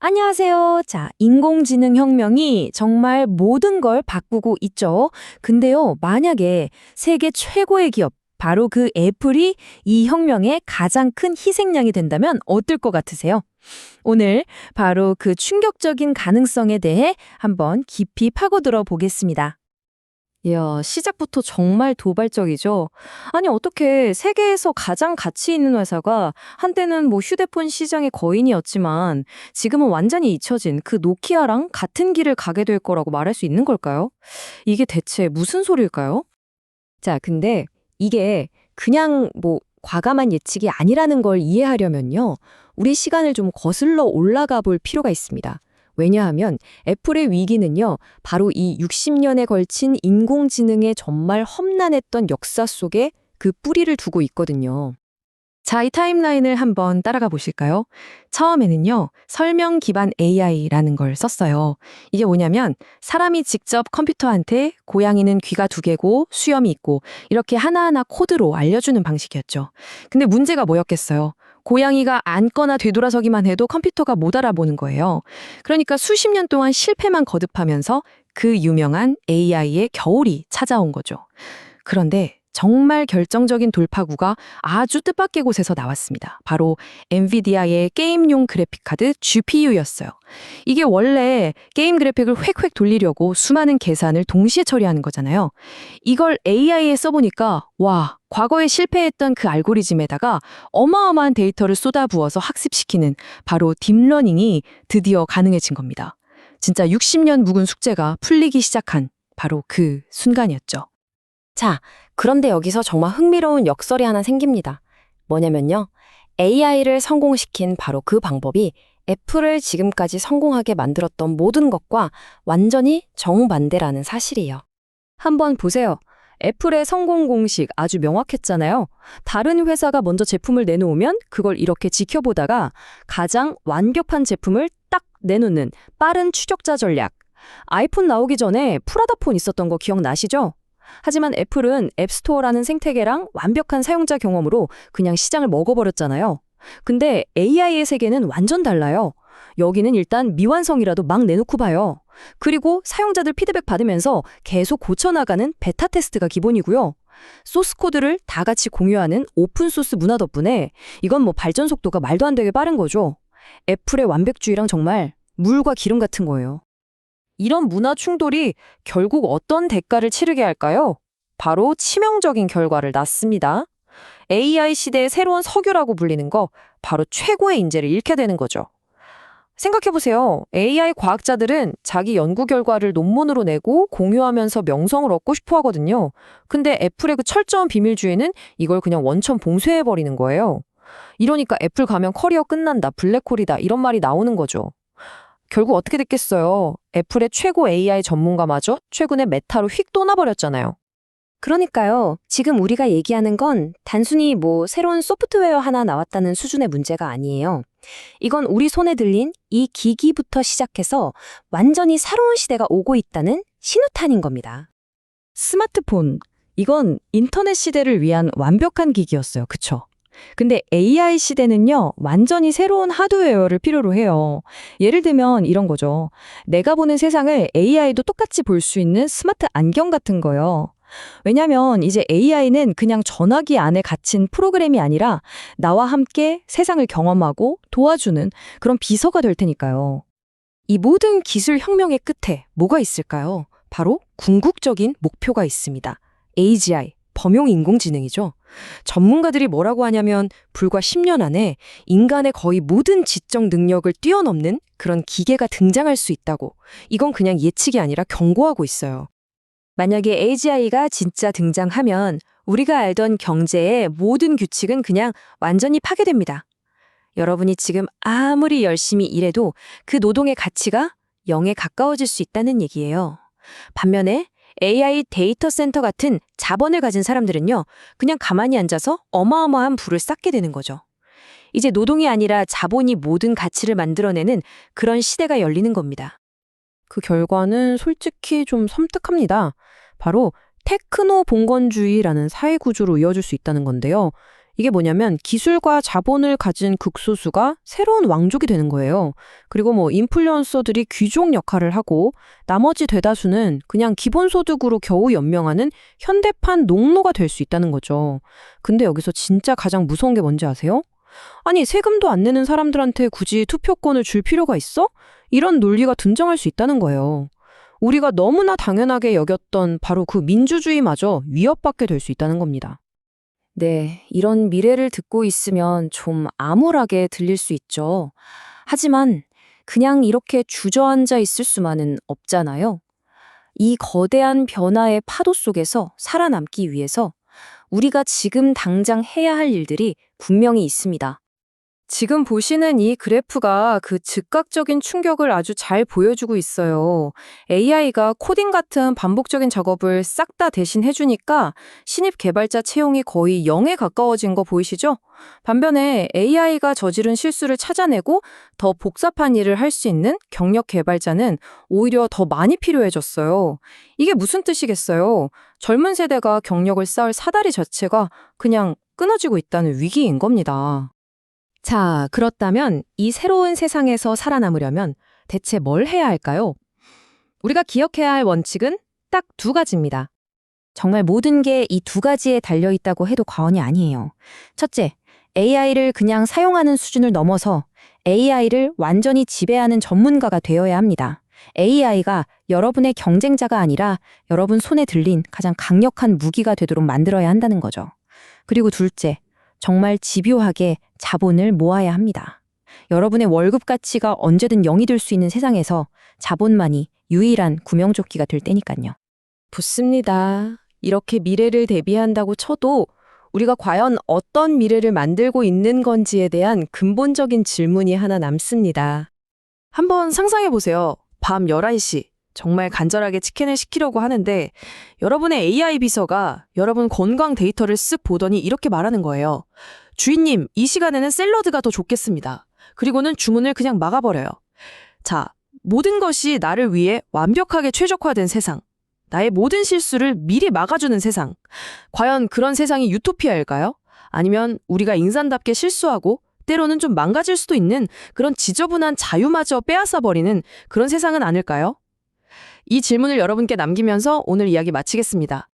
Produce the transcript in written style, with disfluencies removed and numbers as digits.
안녕하세요. 자, 인공지능 혁명이 정말 모든 걸 바꾸고 있죠. 근데요, 만약에 세계 최고의 기업, 바로 그 애플이 이 혁명의 가장 큰 희생양이 된다면 어떨 것 같으세요? 오늘 바로 그 충격적인 가능성에 대해 한번 깊이 파고들어 보겠습니다. 이야, 시작부터 정말 도발적이죠. 아니, 어떻게 세계에서 가장 가치 있는 회사가 한때는 뭐 휴대폰 시장의 거인이었지만 지금은 완전히 잊혀진 그 노키아랑 같은 길을 가게 될 거라고 말할 수 있는 걸까요? 이게 대체 무슨 소리일까요? 자, 근데 이게 그냥 뭐 과감한 예측이 아니라는 걸 이해하려면요. 우리 시간을 좀 거슬러 올라가 볼 필요가 있습니다. 왜냐하면 애플의 위기는요, 바로 이 60년에 걸친 인공지능의 정말 험난했던 역사 속에 그 뿌리를 두고 있거든요. 자, 이 타임라인을 한번 따라가 보실까요? 처음에는요, 설명 기반 AI라는 걸 썼어요. 이게 뭐냐면, 사람이 직접 컴퓨터한테 고양이는 귀가 두 개고 수염이 있고, 이렇게 하나하나 코드로 알려주는 방식이었죠. 근데 문제가 뭐였겠어요? 고양이가 앉거나 되돌아서기만 해도 컴퓨터가 못 알아보는 거예요. 그러니까 수십 년 동안 실패만 거듭하면서 그 유명한 AI의 겨울이 찾아온 거죠. 그런데 정말 결정적인 돌파구가 아주 뜻밖의 곳에서 나왔습니다. 바로 엔비디아의 게임용 그래픽카드 GPU였어요. 이게 원래 게임 그래픽을 획획 돌리려고 수많은 계산을 동시에 처리하는 거잖아요. 이걸 AI에 써보니까 와, 과거에 실패했던 그 알고리즘에다가 어마어마한 데이터를 쏟아부어서 학습시키는 바로 딥러닝이 드디어 가능해진 겁니다. 진짜 60년 묵은 숙제가 풀리기 시작한 바로 그 순간이었죠. 자, 그런데 여기서 정말 흥미로운 역설이 하나 생깁니다. 뭐냐면요. AI를 성공시킨 바로 그 방법이 애플을 지금까지 성공하게 만들었던 모든 것과 완전히 정반대라는 사실이에요. 한번 보세요. 애플의 성공 공식 아주 명확했잖아요. 다른 회사가 먼저 제품을 내놓으면 그걸 이렇게 지켜보다가 가장 완벽한 제품을 딱 내놓는 빠른 추적자 전략. 아이폰 나오기 전에 프라다폰 있었던 거 기억나시죠? 하지만 애플은 앱스토어라는 생태계랑 완벽한 사용자 경험으로 그냥 시장을 먹어버렸잖아요. 근데 AI의 세계는 완전 달라요. 여기는 일단 미완성이라도 막 내놓고 봐요. 그리고 사용자들 피드백 받으면서 계속 고쳐나가는 베타 테스트가 기본이고요. 소스 코드를 다 같이 공유하는 오픈소스 문화 덕분에 이건 뭐 발전 속도가 말도 안 되게 빠른 거죠. 애플의 완벽주의랑 정말 물과 기름 같은 거예요. 이런 문화 충돌이 결국 어떤 대가를 치르게 할까요? 바로 치명적인 결과를 낳습니다. AI 시대의 새로운 석유라고 불리는 거, 바로 최고의 인재를 잃게 되는 거죠. 생각해보세요. AI 과학자들은 자기 연구 결과를 논문으로 내고 공유하면서 명성을 얻고 싶어 하거든요. 근데 애플의 그 철저한 비밀주의는 이걸 그냥 원천 봉쇄해버리는 거예요. 이러니까 애플 가면 커리어 끝난다, 블랙홀이다, 이런 말이 나오는 거죠. 결국 어떻게 됐겠어요? 애플의 최고 AI 전문가마저 최근에 메타로 휙 떠나버렸잖아요. 그러니까요. 지금 우리가 얘기하는 건 단순히 뭐 새로운 소프트웨어 하나 나왔다는 수준의 문제가 아니에요. 이건 우리 손에 들린 이 기기부터 시작해서 완전히 새로운 시대가 오고 있다는 신호탄인 겁니다. 스마트폰. 이건 인터넷 시대를 위한 완벽한 기기였어요. 그쵸? 근데 AI 시대는요, 완전히 새로운 하드웨어를 필요로 해요. 예를 들면 이런 거죠. 내가 보는 세상을 AI도 똑같이 볼 수 있는 스마트 안경 같은 거요. 왜냐면 이제 AI는 그냥 전화기 안에 갇힌 프로그램이 아니라 나와 함께 세상을 경험하고 도와주는 그런 비서가 될 테니까요. 이 모든 기술 혁명의 끝에 뭐가 있을까요? 바로 궁극적인 목표가 있습니다. AGI, 범용 인공지능이죠. 전문가들이 뭐라고 하냐면 불과 10년 안에 인간의 거의 모든 지적 능력을 뛰어넘는 그런 기계가 등장할 수 있다고. 이건 그냥 예측이 아니라 경고하고 있어요. 만약에 AGI가 진짜 등장하면 우리가 알던 경제의 모든 규칙은 그냥 완전히 파괴됩니다. 여러분이 지금 아무리 열심히 일해도 그 노동의 가치가 0에 가까워질 수 있다는 얘기예요. 반면에 AI 데이터 센터 같은 자본을 가진 사람들은요, 그냥 가만히 앉아서 어마어마한 부를 쌓게 되는 거죠. 이제 노동이 아니라 자본이 모든 가치를 만들어내는 그런 시대가 열리는 겁니다. 그 결과는 솔직히 좀 섬뜩합니다. 바로 테크노 봉건주의라는 사회 구조로 이어질 수 있다는 건데요. 이게 뭐냐면 기술과 자본을 가진 극소수가 새로운 왕족이 되는 거예요. 그리고 인플루언서들이 귀족 역할을 하고 나머지 대다수는 그냥 기본소득으로 겨우 연명하는 현대판 농노가 될 수 있다는 거죠. 근데 여기서 진짜 가장 무서운 게 뭔지 아세요? 아니, 세금도 안 내는 사람들한테 굳이 투표권을 줄 필요가 있어? 이런 논리가 등장할 수 있다는 거예요. 우리가 너무나 당연하게 여겼던 바로 그 민주주의마저 위협받게 될 수 있다는 겁니다. 네, 이런 미래를 듣고 있으면 좀 암울하게 들릴 수 있죠. 하지만 그냥 이렇게 주저앉아 있을 수만은 없잖아요. 이 거대한 변화의 파도 속에서 살아남기 위해서 우리가 지금 당장 해야 할 일들이 분명히 있습니다. 지금 보시는 이 그래프가 그 즉각적인 충격을 아주 잘 보여주고 있어요. AI가 코딩 같은 반복적인 작업을 싹 다 대신 해주니까 신입 개발자 채용이 거의 0에 가까워진 거 보이시죠? 반면에 AI가 저지른 실수를 찾아내고 더 복잡한 일을 할 수 있는 경력 개발자는 오히려 더 많이 필요해졌어요. 이게 무슨 뜻이겠어요? 젊은 세대가 경력을 쌓을 사다리 자체가 그냥 끊어지고 있다는 위기인 겁니다. 자, 그렇다면 이 새로운 세상에서 살아남으려면 대체 뭘 해야 할까요? 우리가 기억해야 할 원칙은 딱 두 가지입니다. 정말 모든 게 이 두 가지에 달려있다고 해도 과언이 아니에요. 첫째, AI를 그냥 사용하는 수준을 넘어서 AI를 완전히 지배하는 전문가가 되어야 합니다. AI가 여러분의 경쟁자가 아니라 여러분 손에 들린 가장 강력한 무기가 되도록 만들어야 한다는 거죠. 그리고 둘째, 정말 집요하게 자본을 모아야 합니다. 여러분의 월급 가치가 언제든 0이 될 수 있는 세상에서 자본만이 유일한 구명조끼가 될 때니까요. 붙습니다. 이렇게 미래를 대비한다고 쳐도 우리가 과연 어떤 미래를 만들고 있는 건지에 대한 근본적인 질문이 하나 남습니다. 한번 상상해 보세요. 밤 11시. 정말 간절하게 치킨을 시키려고 하는데 여러분의 AI 비서가 여러분 건강 데이터를 쓱 보더니 이렇게 말하는 거예요. 주인님, 이 시간에는 샐러드가 더 좋겠습니다. 그리고는 주문을 그냥 막아버려요. 자, 모든 것이 나를 위해 완벽하게 최적화된 세상. 나의 모든 실수를 미리 막아주는 세상. 과연 그런 세상이 유토피아일까요? 아니면 우리가 인간답게 실수하고 때로는 좀 망가질 수도 있는 그런 지저분한 자유마저 빼앗아버리는 그런 세상은 아닐까요? 이 질문을 여러분께 남기면서 오늘 이야기 마치겠습니다.